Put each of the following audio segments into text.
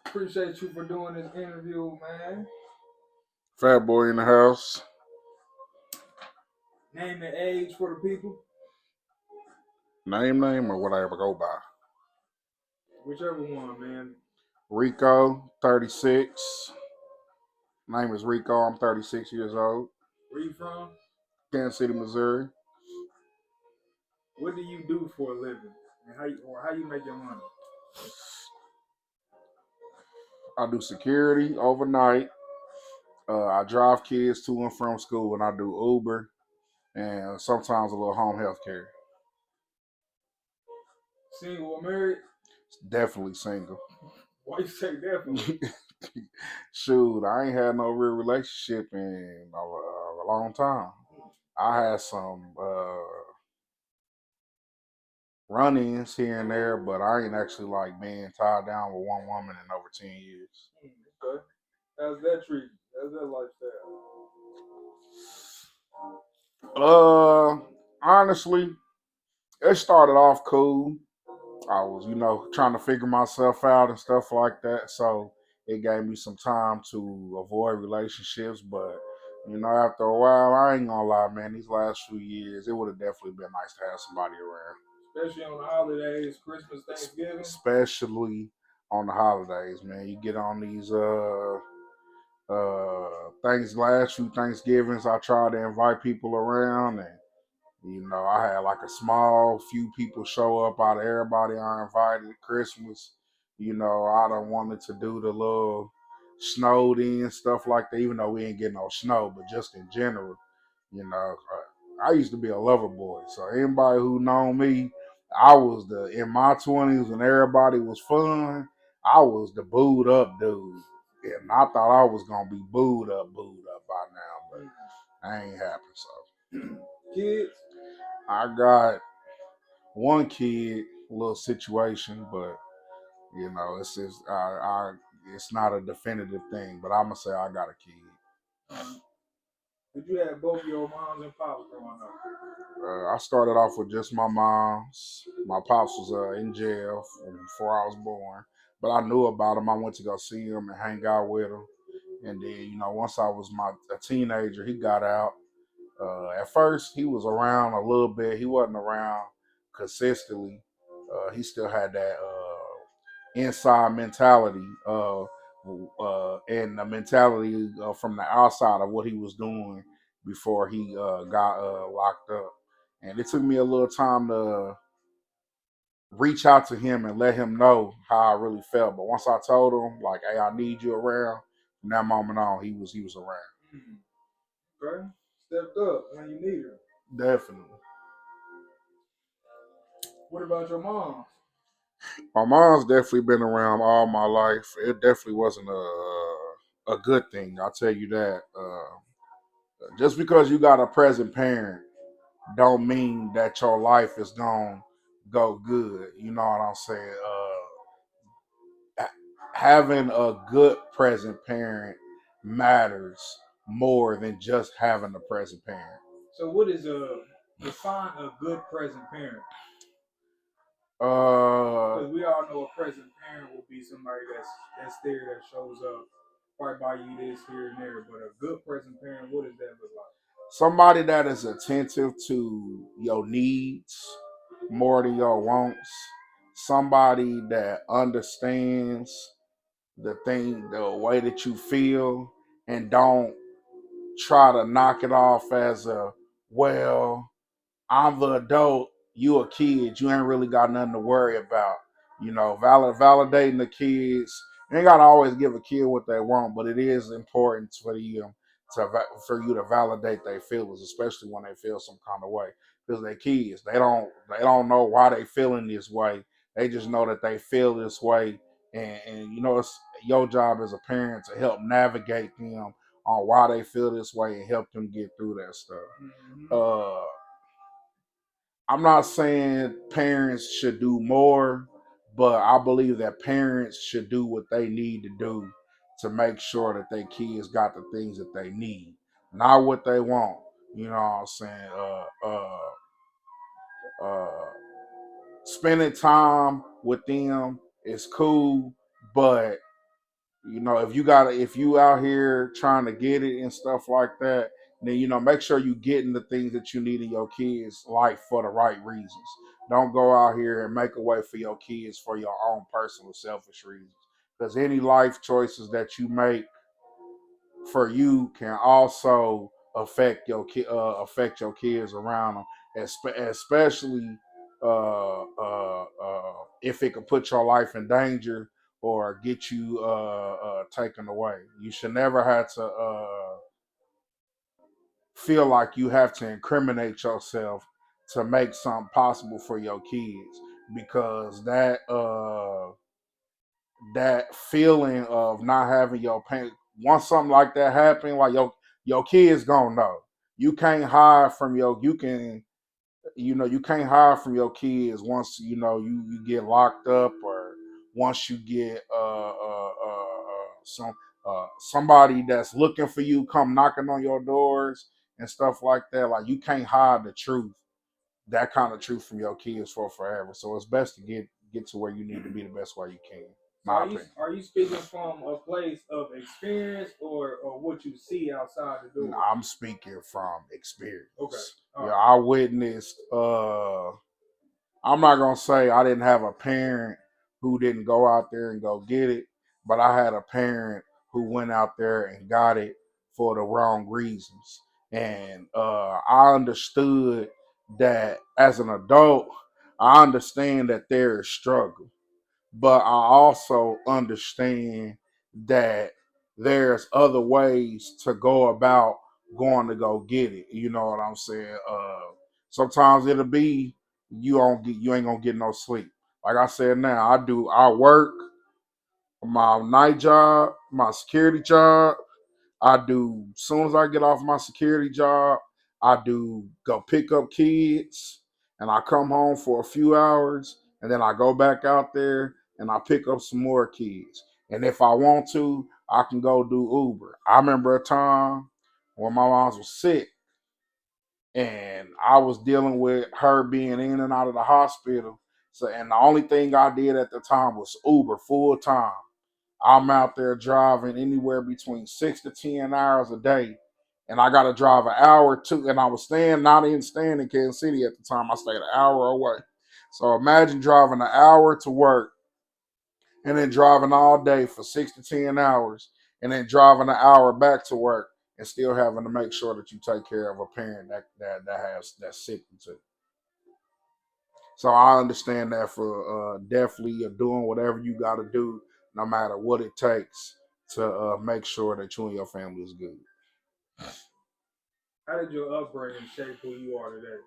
Appreciate you for doing this interview, man. Fat boy in the house. Name and age for the people. Name, or whatever go by. Whichever one, man. Rico, 36. Name is Rico. I'm 36 years old. Where you from? Kansas City, Missouri. What do you do for a living? And how you make your money? I do security overnight. I drive kids to and from school, and I do Uber and sometimes a little home health care. Single or married? Definitely single. Why you say definitely? Shoot, I ain't had no real relationship in a long time. I had some run-ins here and there, but I ain't actually like being tied down with one woman in over 10 years. Okay. How's that treat? How's that lifestyle? Honestly, it started off cool. I was, trying to figure myself out and stuff like that. So it gave me some time to avoid relationships. But, after a while, I ain't gonna lie, man, these last few years, it would have definitely been nice to have somebody around. Especially on the holidays, Christmas, Thanksgiving. Especially on the holidays, man. You get on these last few Thanksgivings, I try to invite people around, and I had like a small few people show up out of everybody I invited at Christmas. I done wanted to do the little snowed in stuff like that, even though we ain't getting no snow, but just in general, I used to be a lover boy. So anybody who know me, I was in my 20s when everybody was fun, I was the booed up dude. And I thought I was gonna be booed up by now, but that ain't happened. So Kids? I got one kid, little situation, but it's just it's not a definitive thing. But I'm gonna say I got a kid. Did you have both your moms and pops growing up? I started off with just my mom's. My pops was in jail before I was born, but I knew about him. I went to go see him and hang out with him. And then, once I was a teenager, he got out. At first, he was around a little bit. He wasn't around consistently. He still had that inside mentality and the mentality from the outside of what he was doing before he got locked up. And it took me a little time to reach out to him and let him know how I really felt. But once I told him, like, hey, I need you around, from that moment on, he was around. Okay. Stepped up when you need her. Definitely. What about your mom? My mom's definitely been around all my life. It definitely wasn't a good thing. I'll tell you that. Just because you got a present parent, don't mean that your life is gonna go good. You know what I'm saying? Having a good present parent matters more than just having a present parent. So, what is define a good present parent? Uh, Because we all know a present parent will be somebody that's there, that shows up, right by you this here and there. But a good present parent, what does that look like? Somebody that is attentive to your needs more than your wants. Somebody that understands the way that you feel, and don't try to knock it off as well, I'm the adult, you a kid, you ain't really got nothing to worry about. Validating the kids. You ain't gotta always give a kid what they want, but it is important for you for you to validate their feelings, especially when they feel some kind of way. Because they're kids, they don't know why they feeling this way. They just know that they feel this way, and it's your job as a parent to help navigate them on why they feel this way and help them get through that stuff. Uh, I'm not saying parents should do more, but I believe that parents should do what they need to do to make sure that their kids got the things that they need, not what they want. You know what I'm saying? Uh, Spending time with them is cool, but If you out here trying to get it and stuff like that, then make sure you getting the things that you need in your kids' life for the right reasons. Don't go out here and make a way for your kids for your own personal selfish reasons. Because any life choices that you make for you can also affect your kids around them, especially if it could put your life in danger or get you taken away. You should never have to feel like you have to incriminate yourself to make something possible for your kids, because that feeling of not having your parents, once something like that happen, like your kids gonna know. You can't hide from your you can you can't hide from your kids once you get locked up, or once you get somebody that's looking for you come knocking on your doors and stuff like that. Like, you can't hide the truth, that kind of truth, from your kids for forever. So it's best to get to where you need to be the best way you can. So My opinion. are you speaking from a place of experience or what you see outside the door? I'm speaking from Okay. experience. All Yeah, right. I witnessed. I'm not gonna say I didn't have a parent who didn't go out there and go get it, but I had a parent who went out there and got it for the wrong reasons, and I understood that as an adult. I understand that there is struggle, but I also understand that there's other ways to go about going to go get it. You know what I'm saying? Sometimes it'll be you ain't gonna get no sleep. Like I said, now I work my night job, my security job. I do, as soon as I get off my security job, I do go pick up kids, and I come home for a few hours, and then I go back out there and I pick up some more kids. And if I want to, I can go do Uber. I remember a time when my mom was sick and I was dealing with her being in and out of the hospital. So, and the only thing I did at the time was Uber full time. I'm out there driving anywhere between 6 to 10 hours a day, and I got to drive an hour too. And I was not even staying in Kansas City at the time. I stayed an hour away. So imagine driving an hour to work, and then driving all day for 6 to 10 hours, and then driving an hour back to work, and still having to make sure that you take care of a parent that's sick too. So I understand that for definitely doing whatever you got to do, no matter what it takes, to make sure that you and your family is good. How did your upbringing shape who you are today?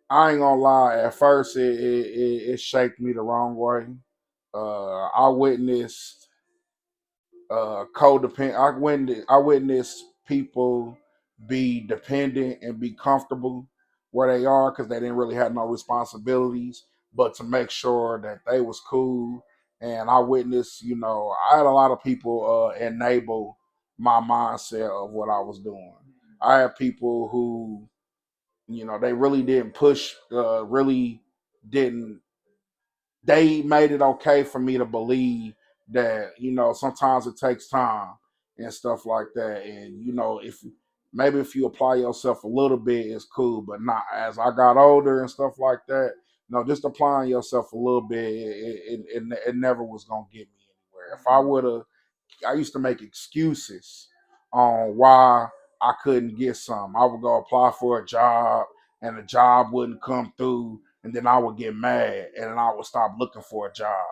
I ain't gonna lie. At first, it shaped me the wrong way. I witnessed codependent. I witnessed people be dependent and be comfortable where they are because they didn't really have no responsibilities, but to make sure that they was cool. And I witnessed, I had a lot of people enable my mindset of what I was doing. I had people who, they really didn't push, really didn't they made it okay for me to believe that sometimes it takes time and stuff like that. And if you apply yourself a little bit, it's cool, but not as I got older and stuff like that. Just applying yourself a little bit, it never was gonna get me anywhere. If I would have, I used to make excuses on why I couldn't get some. I would go apply for a job, and the job wouldn't come through, and then I would get mad, and then I would stop looking for a job.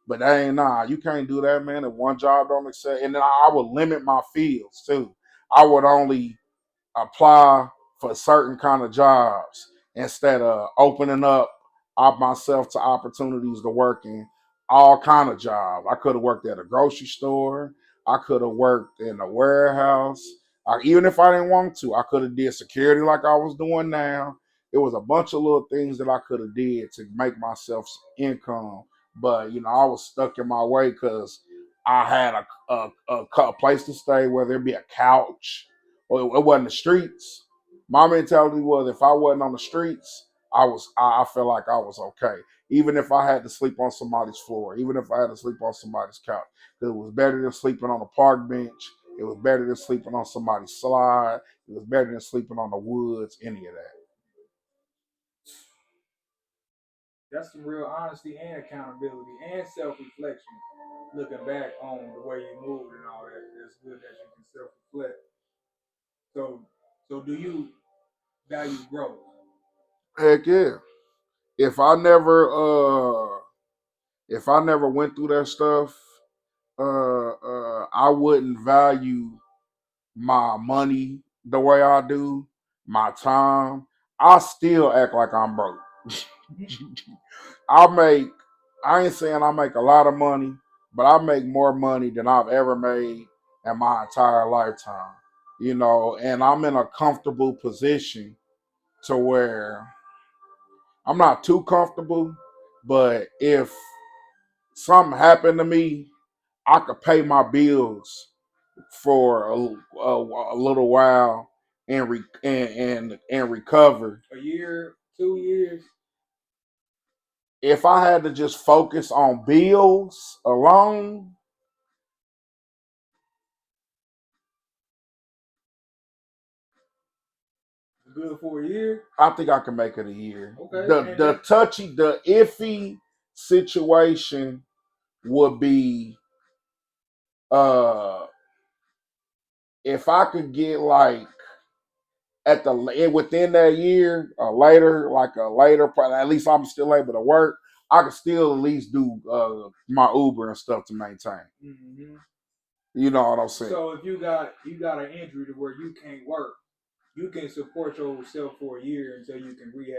But that ain't, nah, you can't do that, man. If one job don't accept, and then I would limit my fields too. I would only apply for certain kind of jobs instead of opening up myself to opportunities to work in all kind of jobs. I could have worked at a grocery store. I could have worked in a warehouse. Even if I didn't want to, I could have did security like I was doing now. It was a bunch of little things that I could have did to make myself some income. But I was stuck in my way because I had a place to stay, whether it be a couch, well, it wasn't the streets. My mentality was, if I wasn't on the streets, I felt like I was okay. even if I had to sleep on somebody's floor, even if I had to sleep on somebody's couch. It was better than sleeping on a park bench. It was better than sleeping on somebody's slide. It was better than sleeping on the woods, any of that. That's some real honesty and accountability and self reflection. Looking back on the way you moved and all that, it's good that you can self reflect. So, so do you value growth? Heck yeah. If I never if I never went through that stuff, I wouldn't value my money the way I do, my time. I still act like I'm broke. I make, I ain't saying I make a lot of money, but I make more money than I've ever made in my entire lifetime. You know, and I'm in a comfortable position to where I'm not too comfortable, but if something happened to me, I could pay my bills for a little while and, and recover. A year, 2 years, If I had to just focus on bills alone, good for a year. I think I can make it a year. Okay, and The touchy, the iffy situation would be uh if I could get like at the within that year or later, like a later, at least I'm still able to work. I could still at least do my Uber and stuff to maintain. mm-hmm. You know what I'm saying? So if you got an injury to where you can't work, you can support yourself for a year until you can rehab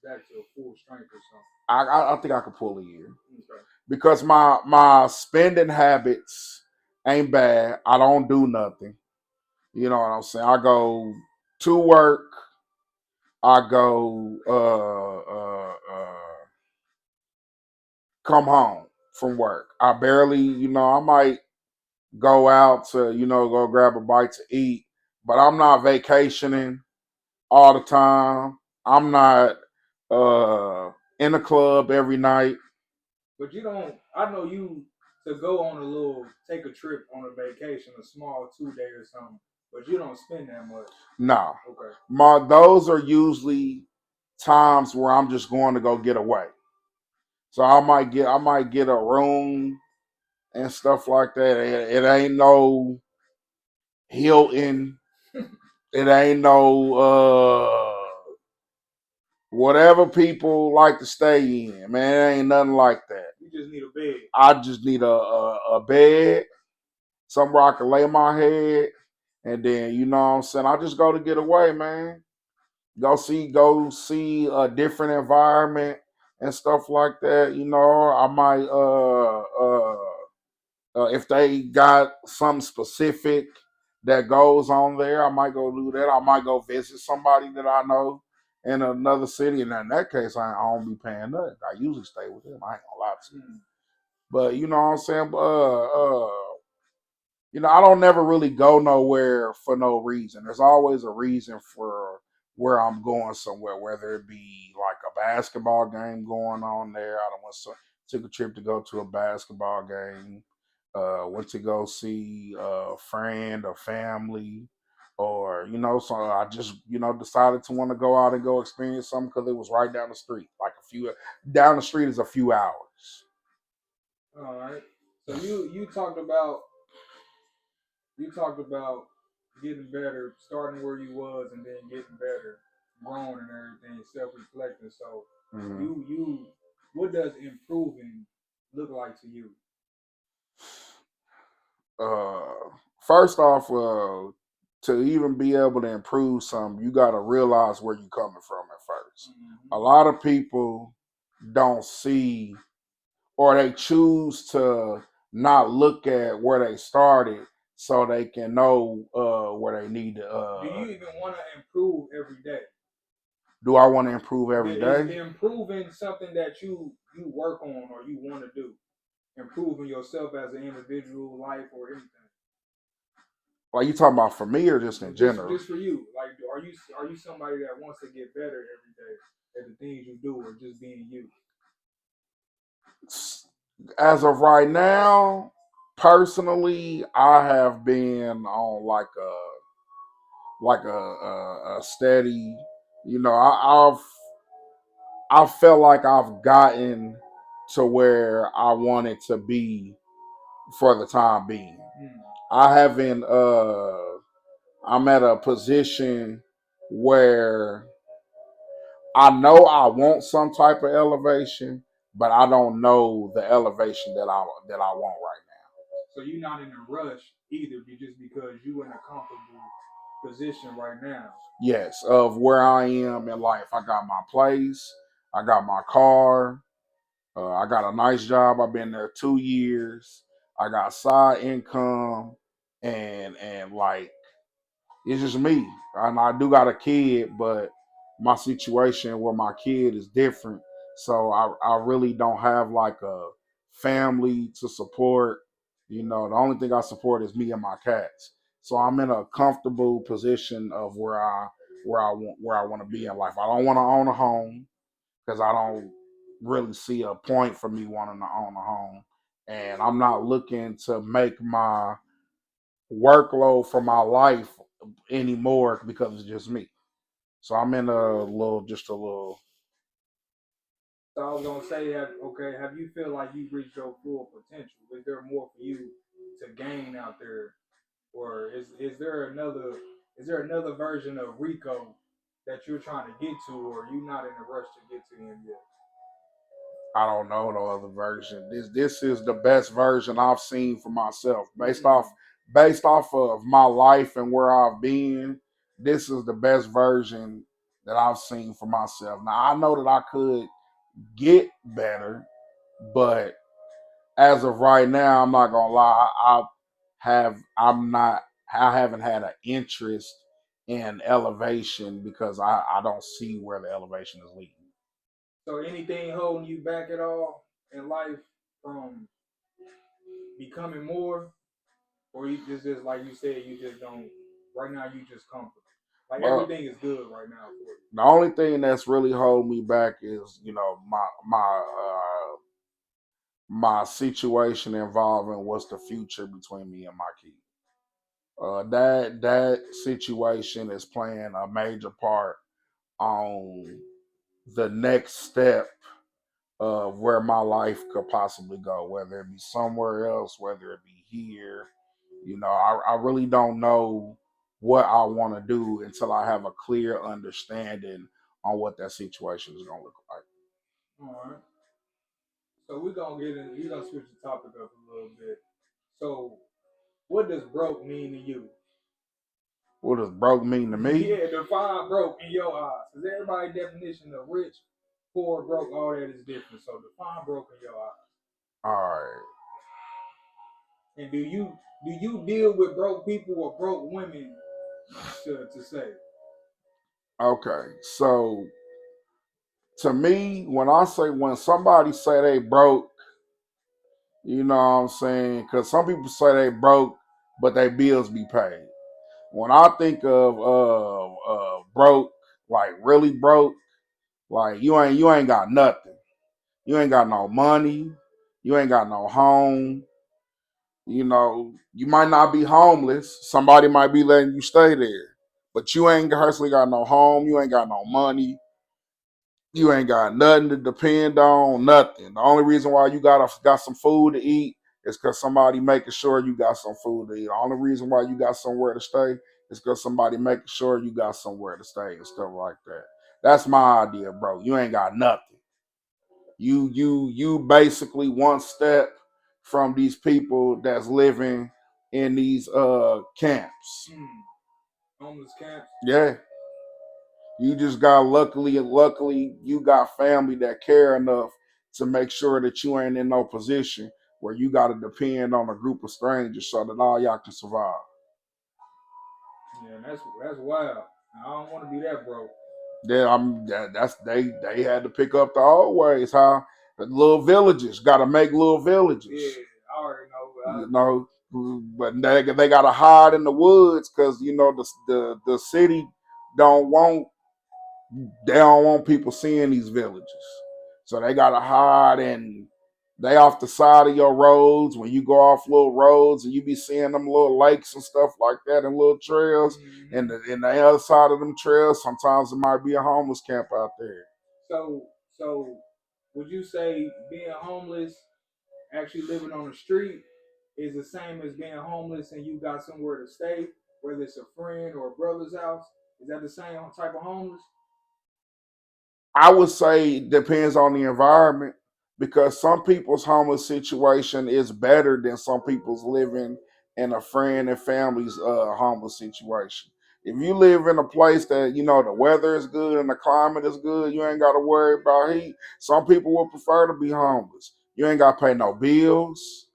back to full strength or something. I think I could pull a year Okay. because my spending habits ain't bad. I don't do nothing. You know what I'm saying? I go to work. I go come home from work. I barely, I might go out to, go grab a bite to eat, but I'm not vacationing all the time. I'm not in the club every night. But you don't. I know you to go on a little, take a trip on a vacation, a small 2 day or something. But you don't spend that much. Nah. Okay. Those are usually times where I'm just going to go get away. So I might get a room and stuff like that. It ain't no Hilton. It ain't no whatever people like to stay in. Man, it ain't nothing like that. You just need a bed. I just need a bed, somewhere I can lay my head, and then you know what I'm saying. I just go to get away, man. Go see a different environment and stuff like that. You know, I might if they got something specific that goes on there, I might go do that. I might go visit somebody that I know in another city, and in that case, I don't be paying nothing. I usually stay with them. I ain't gonna lie to you, but you know what I'm saying. I don't never really go nowhere for no reason. There's always a reason for where I'm going somewhere, whether it be like a basketball game going on there. I don't want to took a trip to go to a basketball game. Went to go see a friend or family, or so I just decided to want to go out and go experience something because it was right down the street, like a few down the street is a few hours. All right. So you talked about getting better, starting where you was, and then getting better, growing and everything, self-reflecting. So Mhm. you what does improving look like to you? uh First off, to even be able to improve something, you got to realize where you're coming from at first. A Mm-hmm. lot of people don't see, or they choose to not look at where they started so they can know where they need to Do you even want to improve every day? do I want to improve every Is day? improving something that you work on or you want to do? Improving yourself as an individual, life, or anything? Like, you talking about for me or just in general? Just for you. Like, are you somebody that wants to get better every day at the things you do, or just being you? As of right now, personally, I have been on like a steady. You know, I felt like I've gotten to where I wanted to be for the time being. Mm. I haven't. I'm at a position where I know I want some type of elevation, but I don't know the elevation that I want right So you're not in a rush either, just because you in a comfortable position right now. Yes, of where I am in life. I got my place, I got my car, I got a nice job. I've been there 2 years. I got side income, and like it's just me. And I do got a kid, but my situation with my kid is different. So I really don't have like a family to support. You know, the only thing I support is me and my cats. So I'm in a comfortable position of where I want to be in life. I don't want to own a home because I don't really see a point for me wanting to own a home. And I'm not looking to make my workload for my life anymore because it's just me. So I'm in just a little. So I was gonna say, have you feel like you've reached your full potential? Is there more for you to gain out there, or is there another version of Rico that you're trying to get to, or you not in a rush to get to him yet? I don't know the other version. This is the best version I've seen for myself Mm. based off of my life and where I've been. This is the best version that I've seen for myself. Now I know that I could get better, but as of right now, I'm not gonna lie. I'm not. I haven't had an interest in elevation because I don't see where the elevation is leading. So anything holding you back at all in life from becoming more, or you just like you said, you just don't. Right now, you just comfortable. Like But everything is good right now for you. the only thing that's really holding me back is my situation involving what's the future between me and my kid. That situation is playing a major part on the next step of where my life could possibly go, whether it be somewhere else, whether it be here. You know, I really don't know what I want to do until I have a clear understanding on what that situation is going to look like. All right. So we're gonna get in. We're gonna switch the topic up a little bit. So, what does broke mean to you? What does broke mean to me? Yeah, define broke in your eyes, because everybody's definition of rich, poor, broke, all that is different. So define broke in your eyes. All right. And do you deal with broke people or broke women to say? Okay. So to me, when somebody say they broke, you know what I'm saying? Because some people say they broke, but their bills be paid. When I think of broke, like really broke, like you ain't got nothing. You ain't got no money. You ain't got no home. You know, you might not be homeless. Somebody might be letting you stay there, but you ain't personally got no home. You ain't got no money. You ain't got nothing to depend on. Nothing. The only reason why you got some food to eat is because somebody making sure you got some food to eat. The only reason why you got somewhere to stay is because somebody making sure you got somewhere to stay and stuff like that. That's my idea, bro. You ain't got nothing. You basically one step from these people that's living in these camps. Hmm. Homeless camps. Yeah. You just got luckily you got family that care enough to make sure that you ain't in no position where you gotta depend on a group of strangers so that all y'all can survive. Yeah, that's wild. I don't want to be that broke. That's they had to pick up the old ways, how the little villages gotta make little Yeah, villages. I already know. You know, but they gotta hide in the woods because you know the city don't want they don't want people seeing these villages, so they gotta hide They off the side of your roads when you go off little roads and you be seeing them little lakes and stuff like that and little trails. And the other side of them trails, sometimes it might be a homeless camp out there. So would you say being homeless, actually living on the street, is the same as being homeless and you got somewhere to stay, whether it's a friend or a brother's house? Is that the same type of homeless? I would say it depends on the environment because some people's homeless situation is better than some people's living in a friend and family's homeless situation. If you live in a place that you know the weather is good and the climate is good, you ain't got to worry about heat. Some people would prefer to be homeless. You ain't got to pay no bills.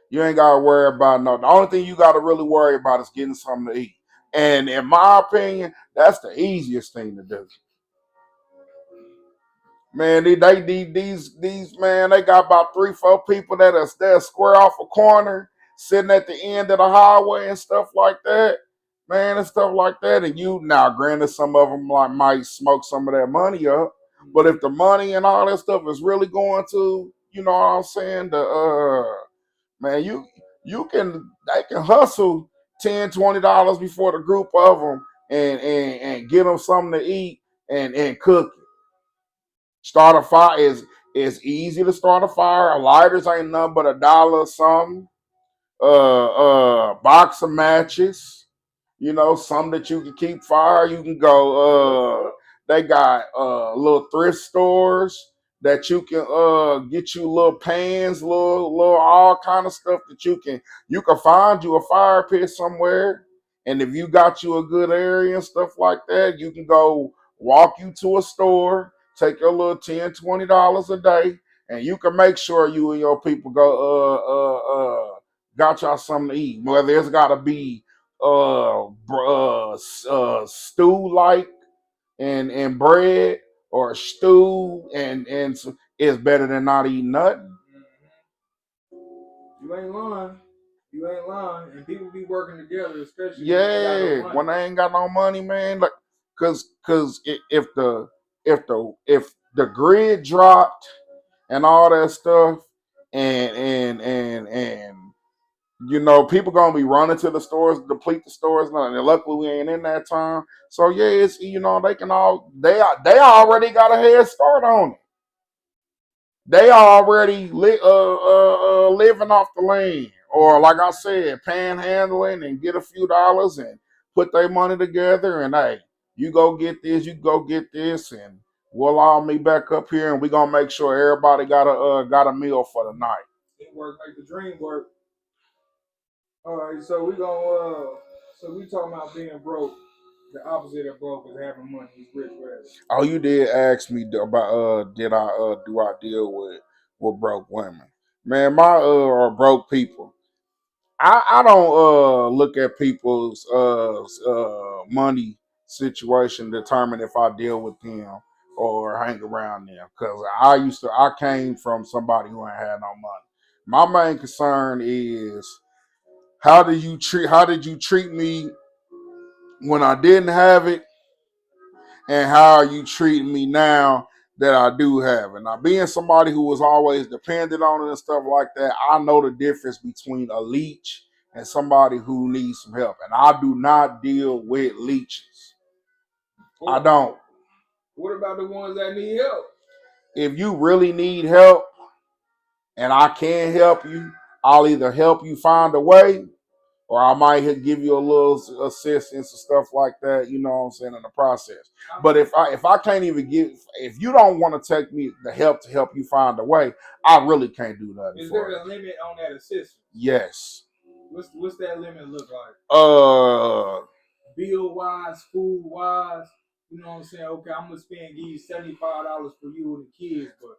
You ain't got to worry about no. The only thing you got to really worry about is getting something to eat. And in my opinion, that's the easiest thing to do. Man, these man, they got about 3, 4 people that square off a corner, sitting at the end of the highway and stuff like that. Man, and stuff like that. And you now, granted, some of them like might smoke some of that money up, but if the money and all that stuff is really going to, you know what I'm saying, the man, you can they can hustle $10, $20 before the group of them and get them something to eat and cook. Start a fire is easy to start a fire. Lighters ain't nothing but $1 or something. Box of matches. You know, some that you can keep fire. You can go. They got little thrift stores that you can get you little pans, little all kind of stuff that you can find you a fire pit somewhere. And if you got you a good area and stuff like that, you can go walk you to a store, take your little $10, $20 a day, and you can make sure you and your people go got y'all something to eat. Whether it's gotta be stew like and bread or stew and it's better than not eating nothing. You ain't lying. You ain't lying. And people be working together, especially when they ain't got no Yeah, money. when they ain't got no money, man. Like, cause if the grid dropped and all that stuff, and you know, people gonna be running to the stores, deplete the stores, and luckily we ain't in that time. So yeah, it's you know they already got a head start on it. They already living off the land, or like I said, panhandling and get a few dollars and put their money together. And hey, you go get this, you go get this, and we'll all meet back up here, and we gonna make sure everybody got a meal for the night. Teamwork make the dream work. All right, so we gonna so we talking about being broke. The opposite of broke is having money. He's rich, whatever. Oh, you did ask me about did I do I deal with broke women? Man, my or broke people. I don't look at people's money situation to determine if I deal with them or hang around them because I came from somebody who ain't had no money. My main concern is how did you treat me when I didn't have it, and how are you treating me now that I do have it? Now, being somebody who was always dependent on it and stuff like that, I know the difference between a leech and somebody who needs some help. And I do not deal with leeches. I What, don't. what about the ones that need help? If you really need help and I can help you, I'll either help you find a way or I might give you a little assistance and stuff like that. You know what I'm saying in the process. But if I can't even if you don't want to take me the help to help you find a way, I really can't do nothing. Is for there you. a limit on that assistance? Yes. What's that limit look like? Uh. Bill wise, food wise. You know what I'm saying? Okay, I'm gonna spend give you $75 for you and the kids, but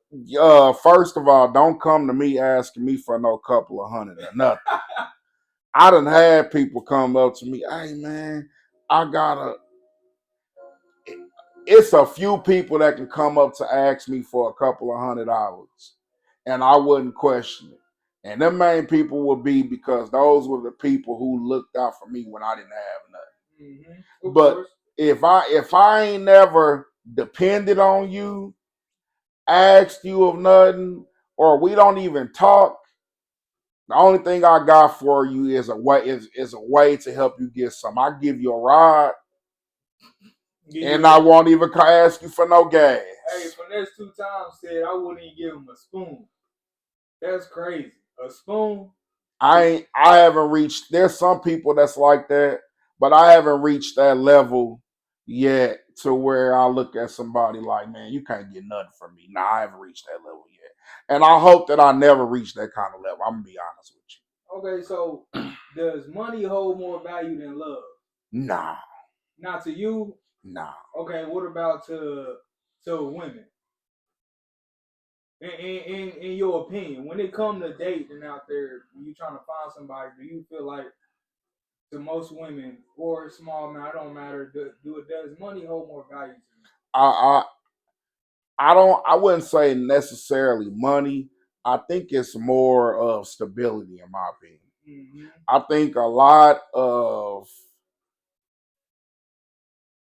First of all, don't come to me asking me for no couple of hundred or nothing. I done had people come up to me, hey man, I gotta it's a few people that can come up to ask me for a couple of $100 and I wouldn't question it. And them main people would be because those were the people who looked out for me when I didn't have nothing. But course. if I ain't never depended on you, asked you of nothing, or we don't even talk, the only thing I got for you is a way to help you get some. I give you a ride, and I won't even ask you for no gas. Hey, Finesse 2 times said I wouldn't even give him a spoon. That's crazy. A spoon? I haven't reached. There's some people that's like that, but I haven't reached that level yet to where I look at somebody like, man, you can't get nothing from me. Nah, I haven't reached that level yet, and I hope that I never reach that kind of level. I'm gonna be honest with you. Okay, so does money hold more value than love? Nah. Not to you? Nah. Okay, what about to women? In your opinion, when it comes to dating out there, when you trying to find somebody, do you feel like to most women or small man, it don't matter, does money hold more value to you? I wouldn't say necessarily money. I think it's more of stability, in my opinion. Mm-hmm. I think a lot of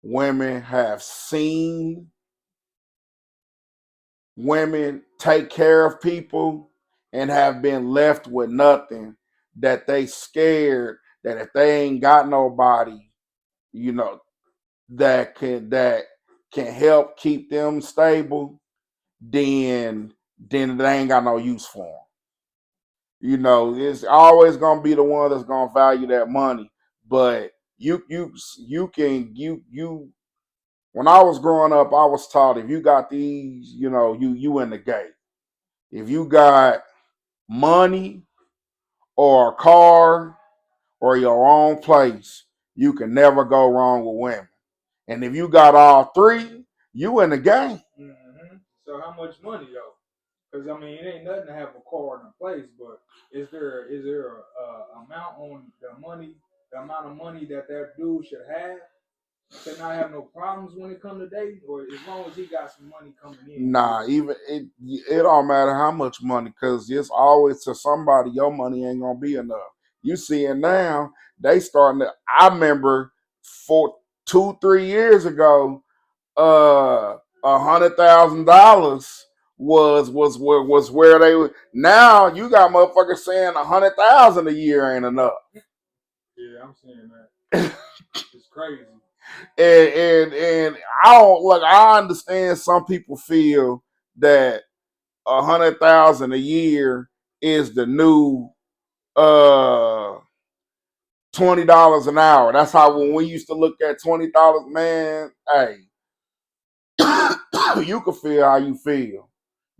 women have seen women take care of people and have been left with nothing, that they scared that if they ain't got nobody, you know, that can help keep them stable, then they ain't got no use for them. You know, it's always gonna be the one that's gonna value that money. But you can you when I was growing up, I was taught if you got these, you in the game. If you got money or a car or your own place, you can never go wrong with women. And if you got all three, you in the game. Mm-hmm. So how much money though? Because I mean, it ain't nothing to have a car in a place, but is there a amount on the amount of money that dude should have to not have no problems when it comes to dating, or as long as he got some money coming in? Nah, even it don't matter how much money, because it's always to somebody your money ain't gonna be enough. You see it now, they starting to. I remember for 2-3 years ago, $100,000 was where they were. Now you got motherfuckers saying 100,000 a year ain't enough. Yeah, I'm saying that. It's crazy. And I don't look. I understand some people feel that 100,000 a year is the new $20 an hour. That's how when we used to look at $20, man. Hey, you can feel how you feel,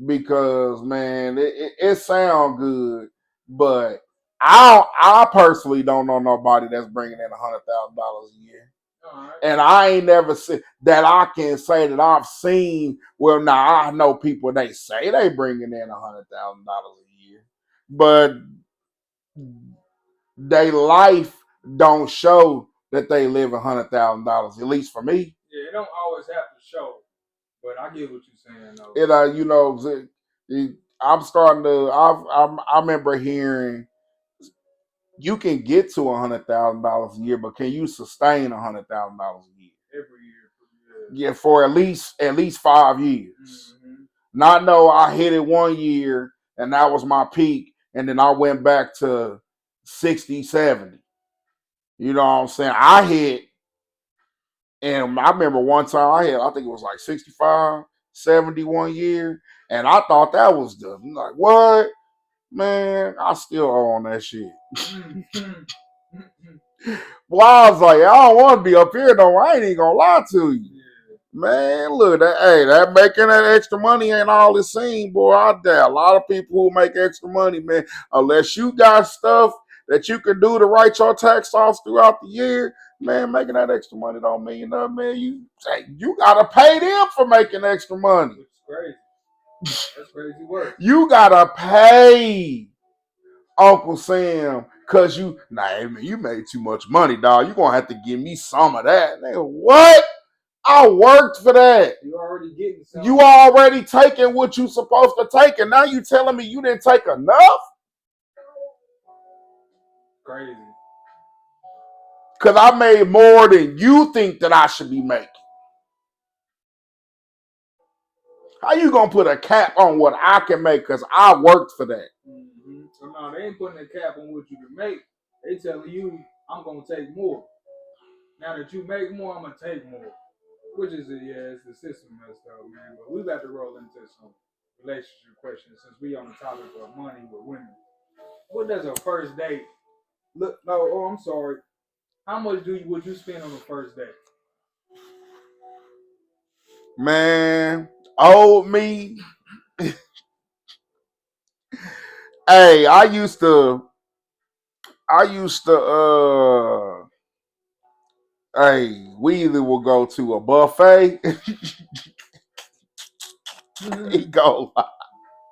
because man, it sounds good, but I personally don't know nobody that's bringing in $100,000 a year. Right. And I ain't never seen that. I can say that I've seen. Well, now I know people, they say they bringing in $100,000 a year, but they life don't show that they live $100,000. At least for me. Yeah, it don't always have to show, but I get what you're saying though. I'm starting to. I remember hearing you can get to $100,000 a year, but can you sustain $100,000 a year? Every year. Yeah, for at least 5 years. Mm-hmm. Not know I hit it one year and that was my peak, and then I went back to 60, 70. You know what I'm saying? I hit, and I remember one time I think it was like 65, 70 one year, and I thought that was I'm like, what? Man, I still owe on that shit. Well, I was like, I don't want to be up here though. I ain't even gonna lie to you. Yeah. Man, look, that making that extra money ain't all it seems, boy. I doubt a lot of people who make extra money, man, unless you got stuff that you can do to write your tax offs throughout the year, man, making that extra money don't mean nothing, man. You gotta pay them for making extra money. It's crazy. That's crazy work. You gotta pay Uncle Sam, cause you made too much money, dog. You gonna have to give me some of that. Nigga, what? I worked for that. You already getting something. You already taking what you supposed to take, and now you telling me you didn't take enough? Crazy. Cause I made more than you think that I should be making. How you gonna put a cap on what I can make? Cause I worked for that. So no, they ain't putting a cap on what you can make. They telling you, I'm gonna take more. Now that you make more, I'm gonna take more. Which is it's the system messed up, man. But we about to roll into some relationship questions since we on the topic of money with women. What does a first date look? No, oh, I'm sorry. How much would you spend on the first date? Man, old me. Hey, I used to hey, we either will go to a buffet. He go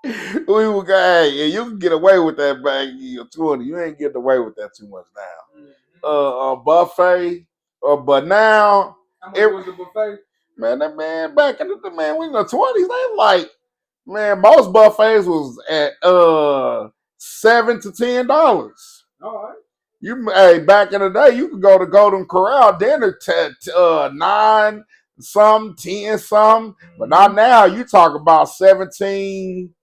we will go, hey, and you can get away with that back in your 20. You ain't getting away with that too much now. A buffet. But now How much it was the buffet? man, that man back in the man, we in the 20s, they like, man, most buffets was at $7 to $10. All right. You hey, back in the day, you could go to Golden Corral dinner nine some, 10 some, but not now. You talk about 17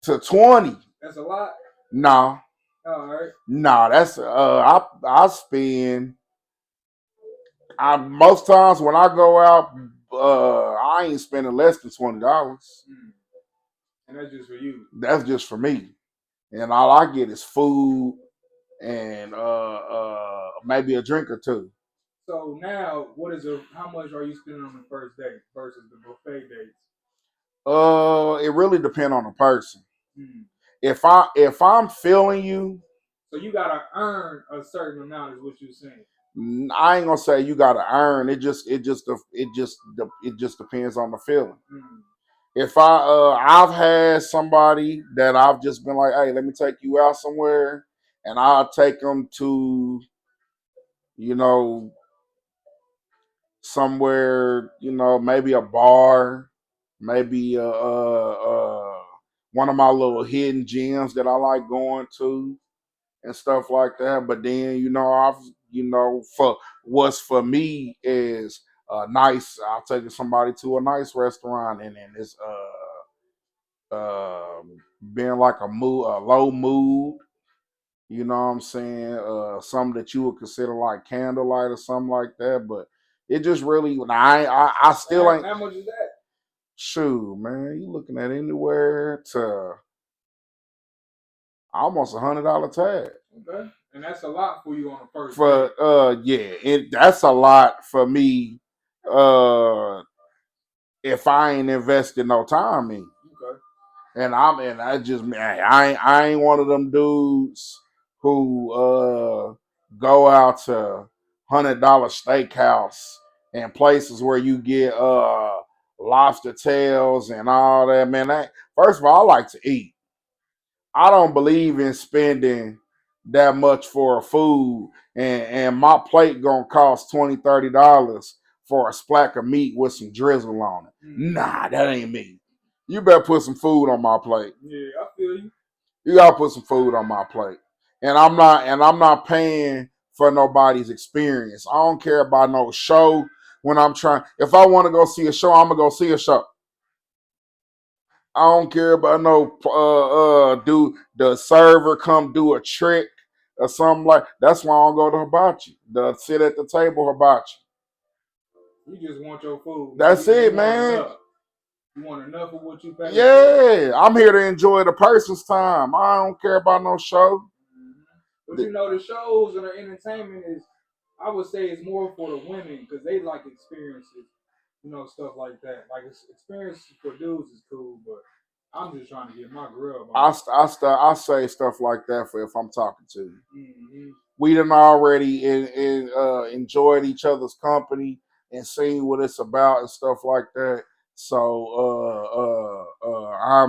to 20. That's a lot. No, All right. no, that's I spend. I most times when I go out, I ain't spending less than $20. And that's just for you. That's just for me, and all I get is food and maybe a drink or two. So now, how much are you spending on the first date versus the buffet dates? It really depends on the person. Hmm. If I'm feeling you, So you gotta earn a certain amount, is what you're saying. I ain't gonna say you gotta earn. It just depends on the feeling. If I've had somebody that I've just been like, hey, let me take you out somewhere, and I'll take them to, you know, somewhere, maybe a bar, maybe one of my little hidden gems that I like going to and stuff like that. But then, for what's for me is nice. I'll take somebody to a nice restaurant, and then it's being like a low mood. You know what I'm saying? Something that you would consider like candlelight or something like that. But it just really, I still ain't. How much is that? Shoot, man, you looking at anywhere to almost $100 tag. Okay, and that's a lot for you on the first For date. that's a lot for me. If I ain't invested no time in. Okay. And I just, man, I ain't one of them dudes who go out to $100 steakhouse and places where you get lobster tails and all that. Man, first of all, I like to eat. I don't believe in spending that much for a food, and my plate gonna cost $20-$30 for a splack of meat with some drizzle on it. Nah, that ain't me. You better put some food on my plate. Yeah, I feel you. You gotta put some food on my plate. And I'm not paying for nobody's experience. I don't care about no show when I'm trying. If I want to go see a show, I'm gonna go see a show. I don't care about no do the server come do a trick or something like. That's why I don't go to hibachi. The sit at the table hibachi. You just want your food. That's it, man. Enough. You want enough of what you pay for. Yeah, I'm here to enjoy the person's time. I don't care about no show. But the shows and the entertainment is, I would say, it's more for the women because they like experiences, stuff like that. Like experiences for dudes is cool, but I'm just trying to get my grub on. I say stuff like that for if I'm talking to you. We done already enjoyed each other's company and seen what it's about and stuff like that. So I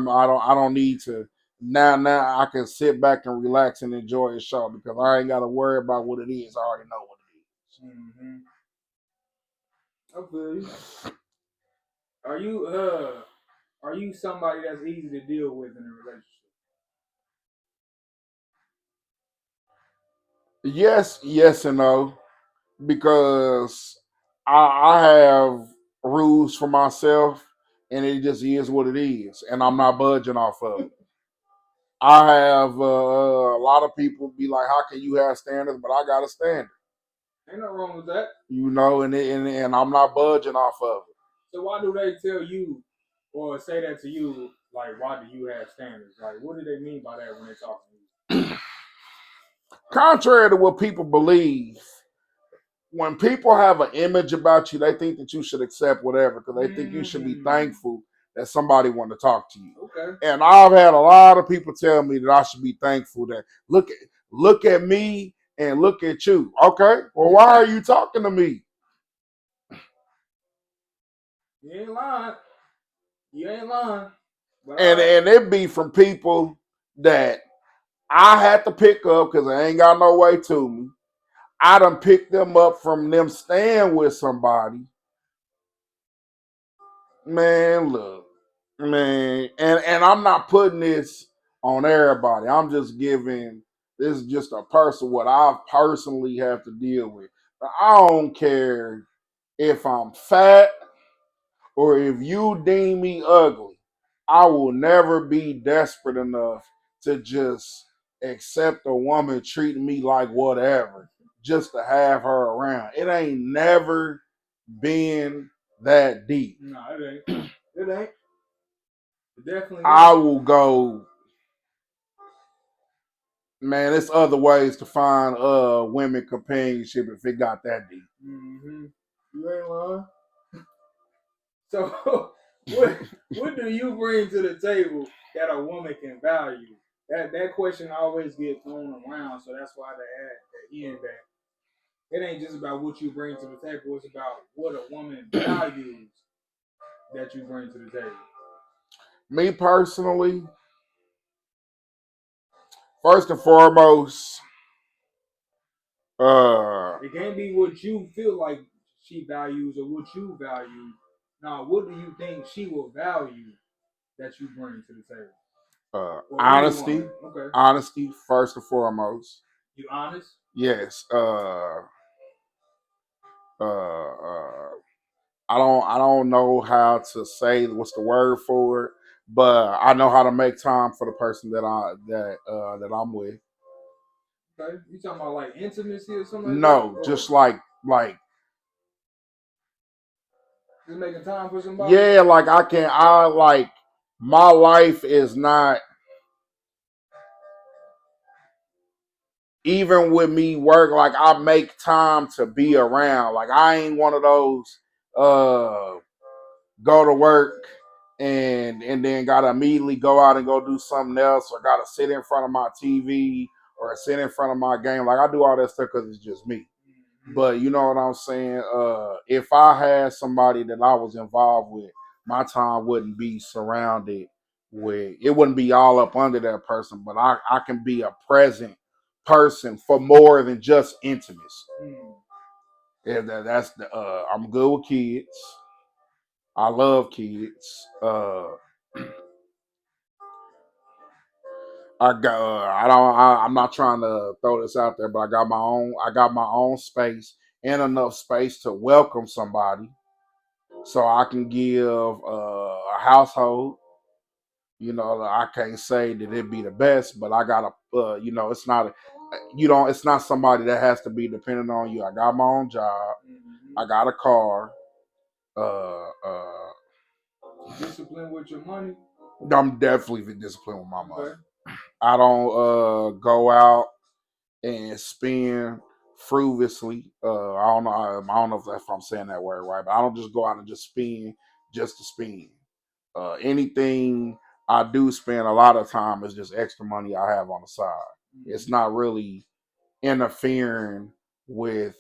don't need to now I can sit back and relax and enjoy the show because I ain't got to worry about what it is. I already know what it is. I feel you. Are you somebody that's easy to deal with in a relationship? Yes and no, because I have rules for myself, and it just is what it is, and I'm not budging off of it. I have a lot of people be like, "How can you have standards?" But I got a standard, Ain't nothing wrong with that. and I'm not budging off of it. So why do they tell you or say that to you? Like, why do you have standards? Like, what do they mean by that when they talk to you? Contrary to what people believe, when people have an image about you, they think that you should accept whatever because they think you should be thankful that somebody want to talk to you. Okay. And I've had a lot of people tell me that I should be thankful that look at me and look at you. Okay, well, why are you talking to me? You ain't lying. You ain't lying. But And it be from people that I had to pick up because I ain't got no way to me. I done picked them up from them staying with somebody. Man, look, man, and I'm not putting this on everybody. I'm just giving this is just a person what I personally have to deal with. But I don't care if I'm fat or if you deem me ugly. I will never be desperate enough to just accept a woman treating me like whatever just to have her around. It ain't never been that deep. no, it ain't. It ain't. It definitely I ain't. will go, man. There's other ways to find women companionship if it got that deep. Mm-hmm. You ain't lying. So, what do you bring to the table that a woman can value? That question always gets thrown around, so that's why they add at the end that it ain't just about what you bring to the table; it's about what a woman values that you bring to the table. Me personally, first and foremost, It can't be what you feel like she values or what you value. Now, what do you think she will value that you bring to the table? Or honesty, anyone? Okay, honesty first and foremost. you honest? Yes. Uh, I don't know how to say what's the word for it, but I know how to make time for the person that I'm with. Okay, you talking about like intimacy or something like that, No, or just like just making time for somebody? yeah, like I like my life is not even with me work, like I make time to be around. Like I ain't one of those uh go to work and then gotta immediately go out and go do something else or gotta sit in front of my TV or sit in front of my game. Like I do all that stuff because it's just me. But you know what I'm saying? If I had somebody that I was involved with, my time wouldn't be surrounded with it wouldn't be all up under that person, but I can be a present person for more than just intimacy. Yeah, that's the I'm good with kids. I love kids. I'm not trying to throw this out there, but I got my own space and enough space to welcome somebody so I can give a household. You know, I can't say that it'd be the best, but I got it's not it's not somebody that has to be dependent on you. I got my own job. I got a car. Discipline with your money. I'm definitely disciplined with my money. Okay. I don't go out and spend frivolously. I don't know if I'm saying that word right, but I don't just go out and just spend just to spend. Anything I do spend a lot of time is just extra money I have on the side. It's not really interfering with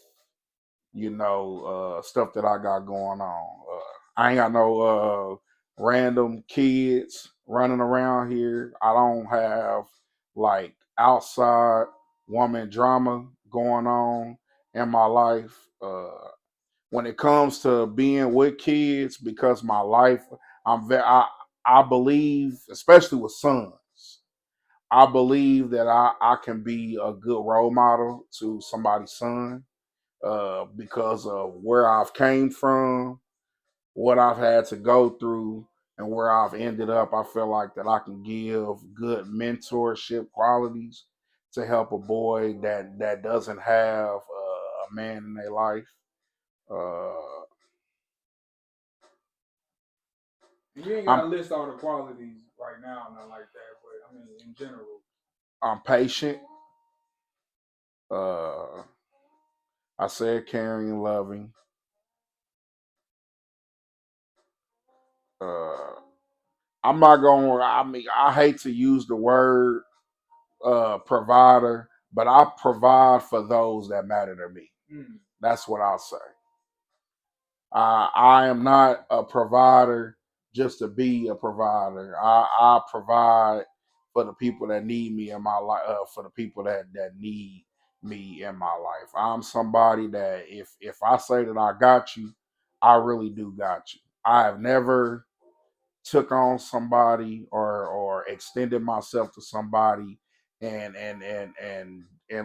stuff that I got going on. I ain't got no random kids running around here. I don't have like outside woman drama going on in my life. When it comes to being with kids, because my life, I believe, especially with sons, I believe that I can be a good role model to somebody's son because of where I've came from, what I've had to go through, and where I've ended up, I feel like that I can give good mentorship qualities to help a boy that doesn't have a man in their life. Uh, And you ain't I'm gotta list all the qualities right now, not like that. But I mean, in general, I'm patient. Uh, I said caring and loving. Uh, I'm not going. I mean, I hate to use the word provider, but I provide for those that matter to me. That's what I'll say. I am not a provider just to be a provider. I provide for the people that need me in my life, for the people that need me in my life. I'm somebody that if I say that I got you, I really do got you. I have never took on somebody or extended myself to somebody and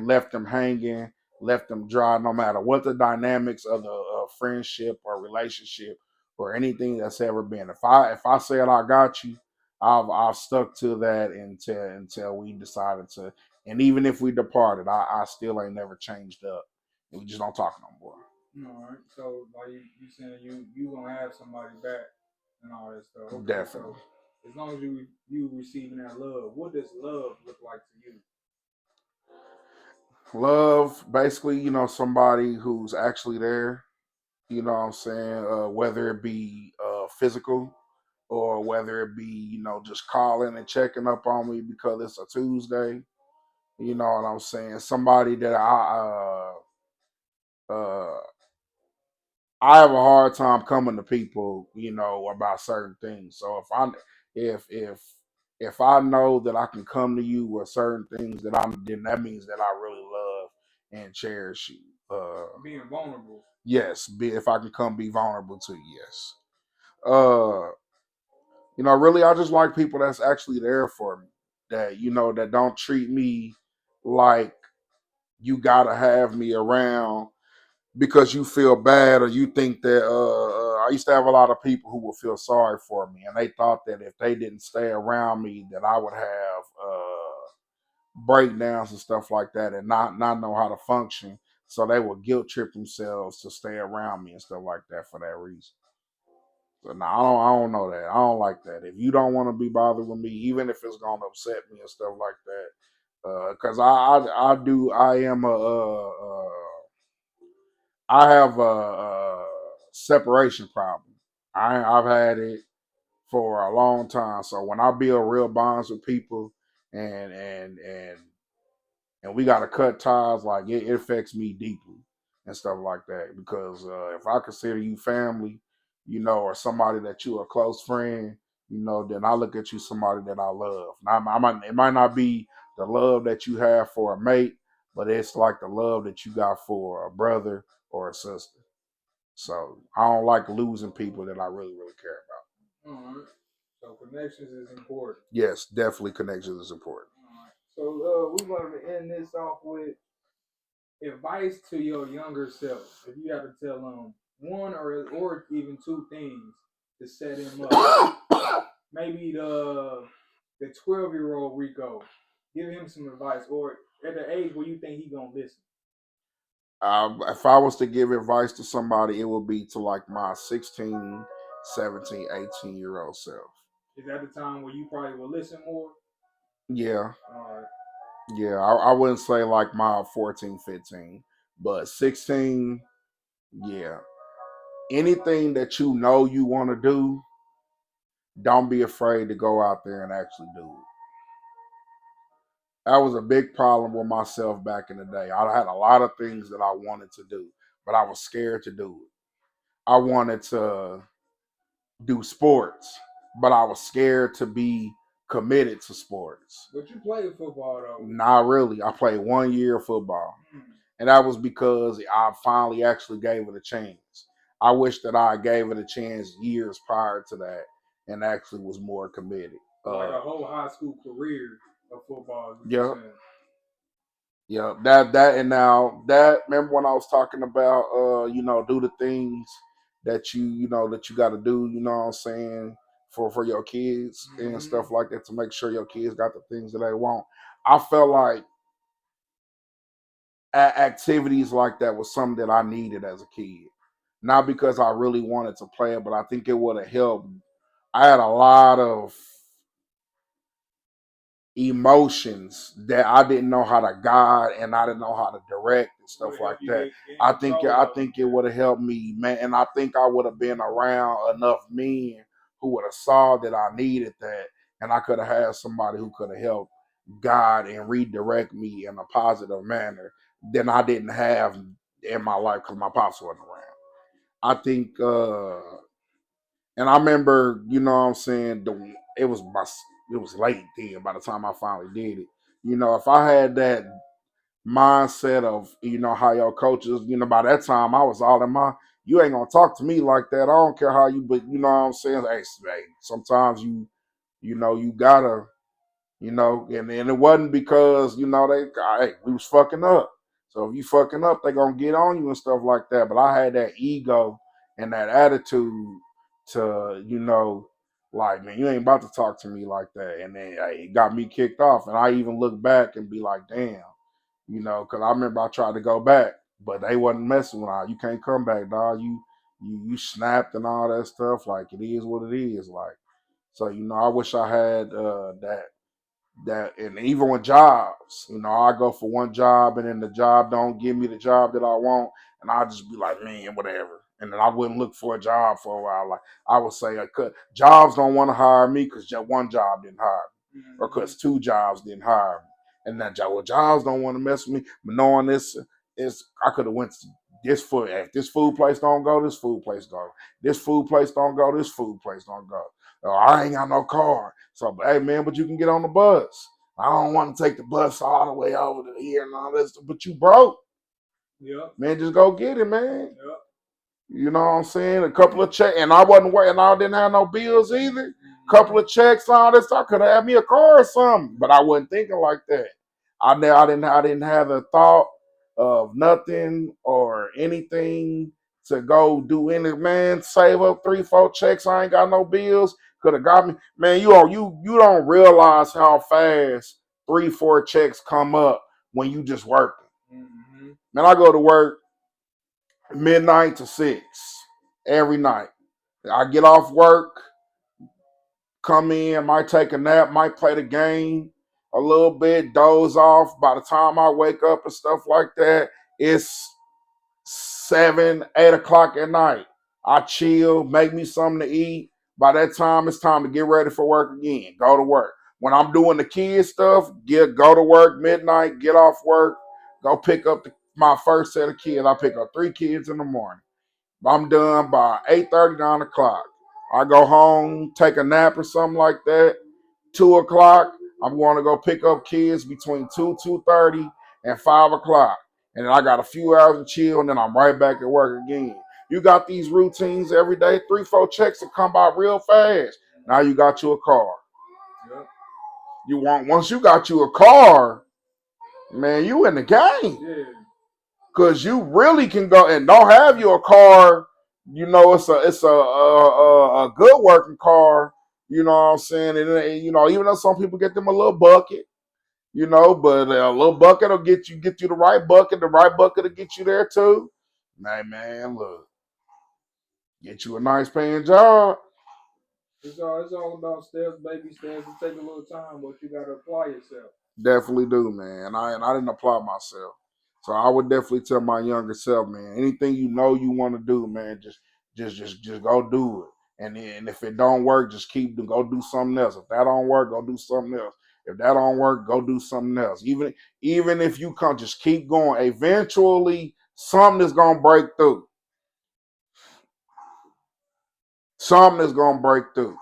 left them hanging, left them dry, no matter what the dynamics of the friendship or relationship or anything that's ever been. If I said I got you, I've stuck to that until we decided to. And even if we departed, I still ain't never changed up. We just don't talk no more. all right. So like you saying you gonna have somebody back and all that stuff. Okay, Definitely. so as long as you receiving that love, what does love look like to you? Love, basically, somebody who's actually there, what I'm saying, whether it be physical or whether it be, just calling and checking up on me because it's a Tuesday. You know what I'm saying? Somebody that uh, I have a hard time coming to people, about certain things. So if if I know that I can come to you with certain things then that means that I really love and cherish you. Being vulnerable. Yes, if I can come be vulnerable to you, yes. Uh, really, I just like people that's actually there for me. That don't treat me like you gotta have me around because you feel bad or you think that I used to have a lot of people who would feel sorry for me and they thought that if they didn't stay around me that I would have breakdowns and stuff like that and not know how to function, so they would guilt trip themselves to stay around me and stuff like that for that reason. So no, I don't know that. I don't like that. If you don't want to be bothered with me, even if it's gonna upset me and stuff like that, because I do I am I have a separation problem. I've had it for a long time. So when I build real bonds with people and and and and we got to cut ties, like it affects me deeply and stuff like that. Because if I consider you family, or somebody that you a close friend, then I look at you somebody that I love. Now, it might not be the love that you have for a mate, but it's like the love that you got for a brother or a sister. So I don't like losing people that I really, really care about. All right. So connections is important. Yes, definitely connections is important. All right. So we wanted to end this off with advice to your younger self. If you had to tell him one or even two things to set him up, maybe the 12-year-old Rico, give him some advice, or at the age where you think he gonna listen. If I was to give advice to somebody, it would be to like my 16, 17, 18-year-old self. Is that the time where you probably will listen more? Yeah, All right. yeah. I wouldn't say like my 14, 15, but 16, yeah. Anything that you know you want to do, don't be afraid to go out there and actually do it. That was a big problem with myself back in the day. I had a lot of things that I wanted to do, but I was scared to do it. I wanted to do sports, but I was scared to be committed to sports. But you played football though. Not really. I played 1 year of football, Hmm. and that was because I finally actually gave it a chance. I wish that I gave it a chance years prior to that and actually was more committed. So like a whole high school career of football is what you're Yeah, saying. yeah. That and now that remember when I was talking about do the things that you got to do, what I'm saying, for your kids and Mm-hmm. stuff like that to make sure your kids got the things that they want. I felt like activities like that was something that I needed as a kid. Not because I really wanted to play it, but I think it would have helped. I had a lot of emotions that I didn't know how to guide and I didn't know how to direct and Would stuff have like helped you that. gain I think control I of them. think it would have helped me, man, and I think I would have been around enough men who would have saw that I needed that, and I could have had somebody who could have helped guide and redirect me in a positive manner than I didn't have in my life because my pops wasn't around. I think and I remember, you know what I'm saying, it was late then by the time I finally did it. You know, if I had that mindset of, you know, how your coaches, you know, by that time I was all in my, you ain't gonna talk to me like that. I don't care how you, but you know what I'm saying? Hey, sometimes you know, you gotta, you know, and it wasn't because, you know, hey, we was fucking up. So if you fucking up, they gonna get on you and stuff like that. But I had that ego and that attitude to, you know, like, man, you ain't about to talk to me like that. And then hey, it got me kicked off. And I even look back and be like, damn, you know, because I remember I tried to go back, but they wasn't messing with I. You can't come back, dog. You snapped and all that stuff. Like it is what it is. Like so, you know, I wish I had that and even with jobs, you know, I go for one job and then the job don't give me the job that I want, and I just be like, man, whatever. And then I wouldn't look for a job for a while. Like I would say, jobs don't want to hire me because just one job didn't hire me, or Mm-hmm. because two jobs didn't hire me. And that job, well, jobs don't want to mess with me. But knowing this is, I could have went to this food. If this food place don't go, this food place go. This food place don't go, this food place don't go. Oh, I ain't got no car. So, hey man, but you can get on the bus. I don't want to take the bus all the way over to here and all this, but you broke. Yep. Man, just go get it, man. Yep. You know what I'm saying? A couple of checks, and I wasn't working. I didn't have no bills either. Mm-hmm. Couple of checks, all this. I could have had me a car or something, but I wasn't thinking like that. I didn't have a thought of nothing or anything to go do any. Man, save up 3, 4 checks. I ain't got no bills. Could have got me. Man, you don't realize how fast 3, 4 checks come up when you just working. Mm-hmm. Man, I go to work midnight to 6 every night. I get off work, come in, might take a nap, might play the game a little bit, doze off. By the time I wake up and stuff like that, it's 7, 8 o'clock at night. I chill, make me something to eat. By that time, it's time to get ready for work again. Go to work. When I'm doing the kid stuff, go to work midnight, get off work, go pick up my first set of kids. I pick up 3 kids in the morning. I'm done by 8:30, 9 o'clock. I go home, take a nap or something like that. 2 o'clock, I'm going to go pick up kids between 2:30, and 5 o'clock. And then I got a few hours to chill, and then I'm right back at work again. You got these routines every day, 3, 4 checks will come by real fast. Now you got you a car. Yep. You want once you got you a car, man, you in the game. Yeah. Cause you really can go and don't have your car. You know, it's a good working car. You know what I'm saying? And you know, even though some people get them a little bucket, you know, but a little bucket will get you the right bucket. The right bucket will get you there too. Man, look, get you a nice paying job. It's all about steps, baby steps. It take a little time, but you gotta apply yourself. Definitely do, man. And I didn't apply myself. So I would definitely tell my younger self, man, anything you know you want to do, man, just go do it. And then if it don't work, just go do something else. If that don't work, go do something else. If that don't work, go do something else. Even if you can't, just keep going. Eventually, something is gonna break through. Something is gonna break through.